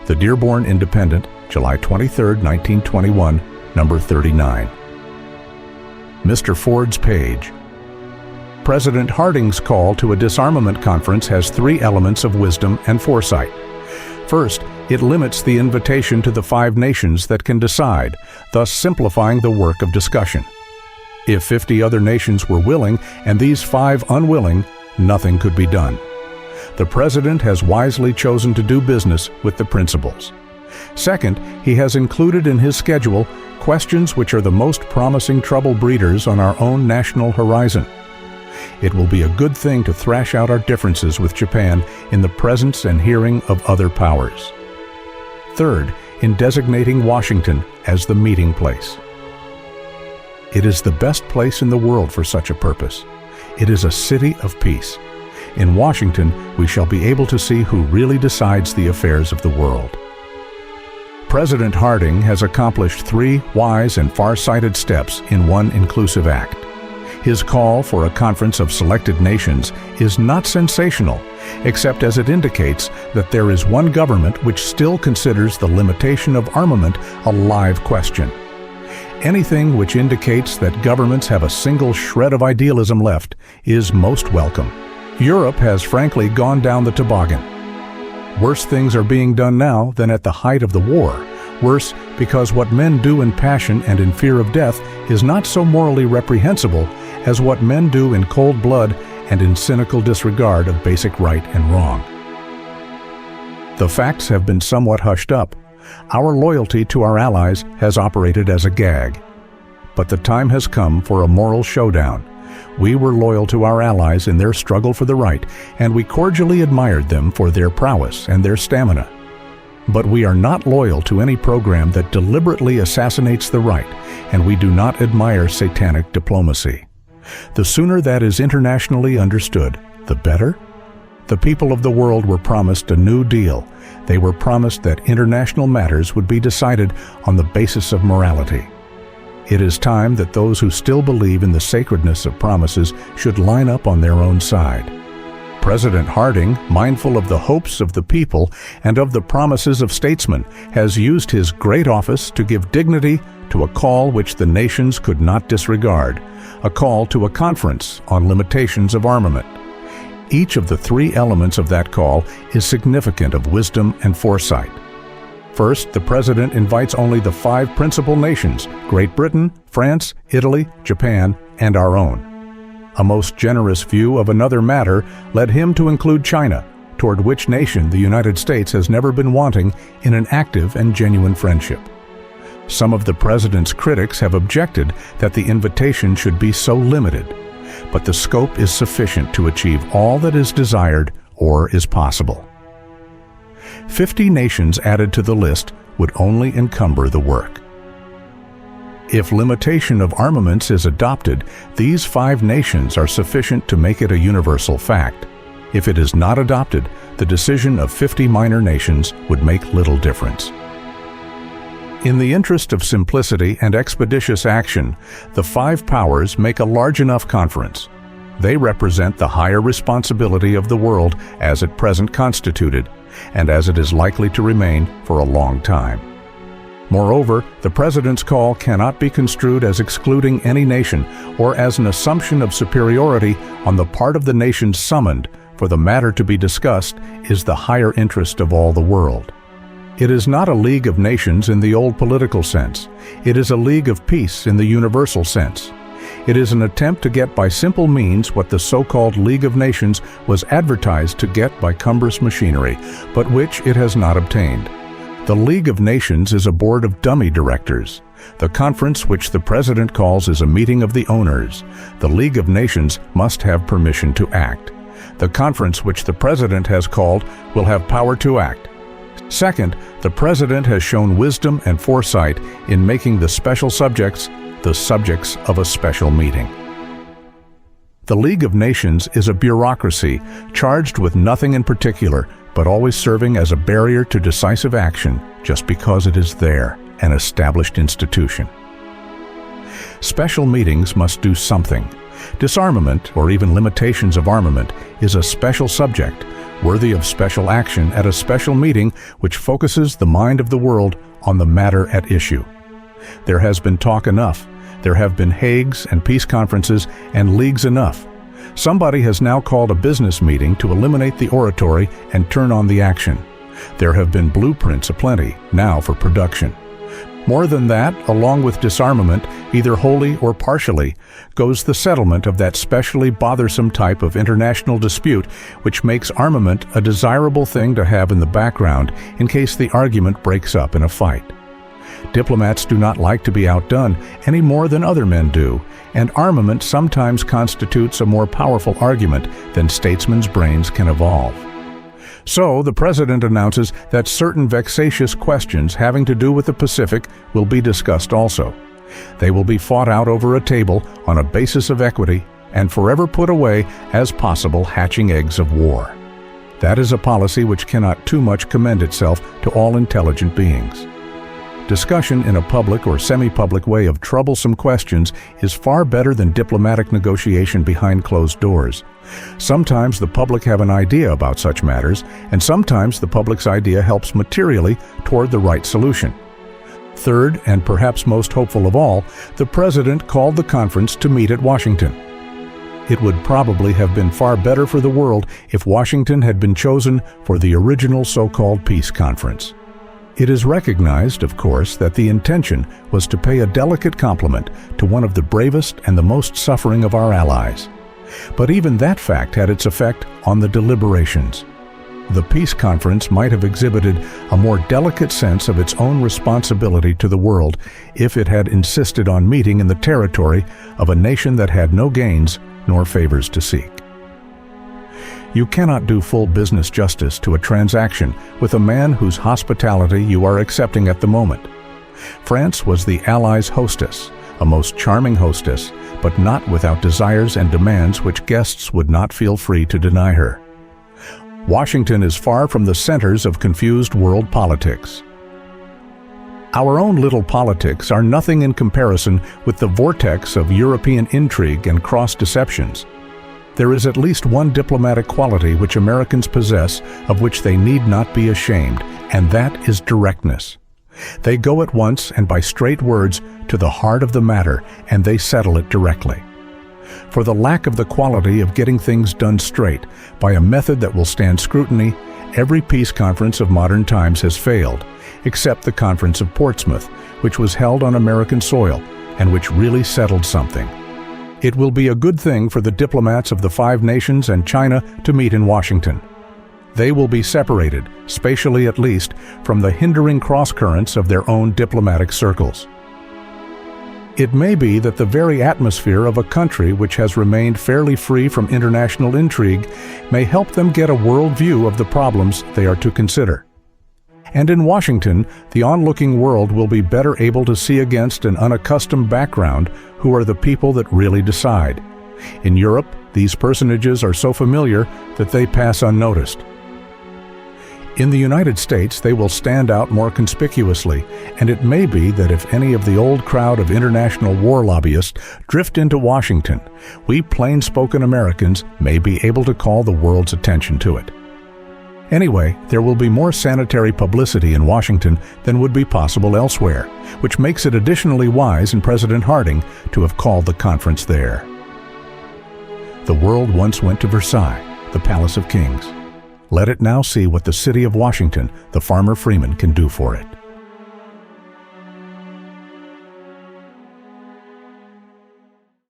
The Dearborn Independent, July 23, 1921, number 39. Mr. Ford's page. President Harding's call to a disarmament conference has three elements of wisdom and foresight. First, it limits the invitation to the 5 nations that can decide, thus simplifying the work of discussion. If 50 other nations were willing and these 5 unwilling, nothing could be done. The President has wisely chosen to do business with the principals. Second, he has included in his schedule questions which are the most promising trouble breeders on our own national horizon. It will be a good thing to thrash out our differences with Japan in the presence and hearing of other powers. Third, in designating Washington as the meeting place. It is the best place in the world for such a purpose. It is a city of peace. In Washington, we shall be able to see who really decides the affairs of the world. President Harding has accomplished 3 wise and far-sighted steps in one inclusive act. His call for a conference of selected nations is not sensational, except as it indicates that there is one government which still considers the limitation of armament a live question. Anything which indicates that governments have a single shred of idealism left is most welcome. Europe has frankly gone down the toboggan. Worse things are being done now than at the height of the war. Worse, because what men do in passion and in fear of death is not so morally reprehensible as what men do in cold blood and in cynical disregard of basic right and wrong. The facts have been somewhat hushed up. Our loyalty to our allies has operated as a gag. But the time has come for a moral showdown. We were loyal to our allies in their struggle for the right, and we cordially admired them for their prowess and their stamina. But we are not loyal to any program that deliberately assassinates the right, and we do not admire satanic diplomacy. The sooner that is internationally understood, the better. The people of the world were promised a new deal. They were promised that international matters would be decided on the basis of morality. It is time that those who still believe in the sacredness of promises should line up on their own side. President Harding, mindful of the hopes of the people and of the promises of statesmen, has used his great office to give dignity to a call which the nations could not disregard, a call to a conference on limitations of armament. Each of the 3 elements of that call is significant of wisdom and foresight. First, the President invites only the 5 principal nations, Great Britain, France, Italy, Japan, and our own. A most generous view of another matter led him to include China, toward which nation the United States has never been wanting in an active and genuine friendship. Some of the President's critics have objected that the invitation should be so limited, but the scope is sufficient to achieve all that is desired or is possible. 50 nations added to the list would only encumber the work. If limitation of armaments is adopted, these 5 nations are sufficient to make it a universal fact. If it is not adopted, the decision of 50 minor nations would make little difference. In the interest of simplicity and expeditious action, the 5 powers make a large enough conference. They represent the higher responsibility of the world as at present constituted, and as it is likely to remain for a long time. Moreover, the President's call cannot be construed as excluding any nation or as an assumption of superiority on the part of the nations summoned, for the matter to be discussed is the higher interest of all the world. It is not a league of nations in the old political sense. It is a league of peace in the universal sense. It is an attempt to get by simple means what the so-called League of Nations was advertised to get by cumbrous machinery, but which it has not obtained. The League of Nations is a board of dummy directors. The conference which the President calls is a meeting of the owners. The League of Nations must have permission to act. The conference which the President has called will have power to act. Second, the President has shown wisdom and foresight in making the special subjects the subjects of a special meeting. The League of Nations is a bureaucracy charged with nothing in particular, but always serving as a barrier to decisive action just because it is there, an established institution. Special meetings must do something. Disarmament, or even limitations of armament, is a special subject, worthy of special action at a special meeting which focuses the mind of the world on the matter at issue. There has been talk enough. There have been Hagues and peace conferences and leagues enough. Somebody has now called a business meeting to eliminate the oratory and turn on the action. There have been blueprints aplenty, now for production. More than that, along with disarmament, either wholly or partially, goes the settlement of that specially bothersome type of international dispute which makes armament a desirable thing to have in the background in case the argument breaks up in a fight. Diplomats do not like to be outdone any more than other men do, and armament sometimes constitutes a more powerful argument than statesmen's brains can evolve. So, the President announces that certain vexatious questions having to do with the Pacific will be discussed also. They will be fought out over a table on a basis of equity and forever put away as possible hatching eggs of war. That is a policy which cannot too much commend itself to all intelligent beings. Discussion in a public or semi-public way of troublesome questions is far better than diplomatic negotiation behind closed doors. Sometimes the public have an idea about such matters, and sometimes the public's idea helps materially toward the right solution. Third, and perhaps most hopeful of all, the President called the conference to meet at Washington. It would probably have been far better for the world if Washington had been chosen for the original so-called peace conference. It is recognized, of course, that the intention was to pay a delicate compliment to one of the bravest and the most suffering of our allies. But even that fact had its effect on the deliberations. The peace conference might have exhibited a more delicate sense of its own responsibility to the world if it had insisted on meeting in the territory of a nation that had no gains nor favors to seek. You cannot do full business justice to a transaction with a man whose hospitality you are accepting at the moment. France was the Allies' hostess, a most charming hostess, but not without desires and demands which guests would not feel free to deny her. Washington is far from the centers of confused world politics. Our own little politics are nothing in comparison with the vortex of European intrigue and cross-deceptions. There is at least one diplomatic quality which Americans possess of which they need not be ashamed, and that is directness. They go at once and by straight words to the heart of the matter, and they settle it directly. For the lack of the quality of getting things done straight by a method that will stand scrutiny, every peace conference of modern times has failed, except the Conference of Portsmouth, which was held on American soil and which really settled something. It will be a good thing for the diplomats of the 5 nations and China to meet in Washington. They will be separated, spatially at least, from the hindering cross-currents of their own diplomatic circles. It may be that the very atmosphere of a country which has remained fairly free from international intrigue may help them get a world view of the problems they are to consider. And in Washington, the onlooking world will be better able to see against an unaccustomed background who are the people that really decide. In Europe, these personages are so familiar that they pass unnoticed. In the United States, they will stand out more conspicuously, and it may be that if any of the old crowd of international war lobbyists drift into Washington, we plain-spoken Americans may be able to call the world's attention to it. Anyway, there will be more sanitary publicity in Washington than would be possible elsewhere, which makes it additionally wise in President Harding to have called the conference there. The world once went to Versailles, the Palace of Kings. Let it now see what the city of Washington, the farmer freeman, can do for it.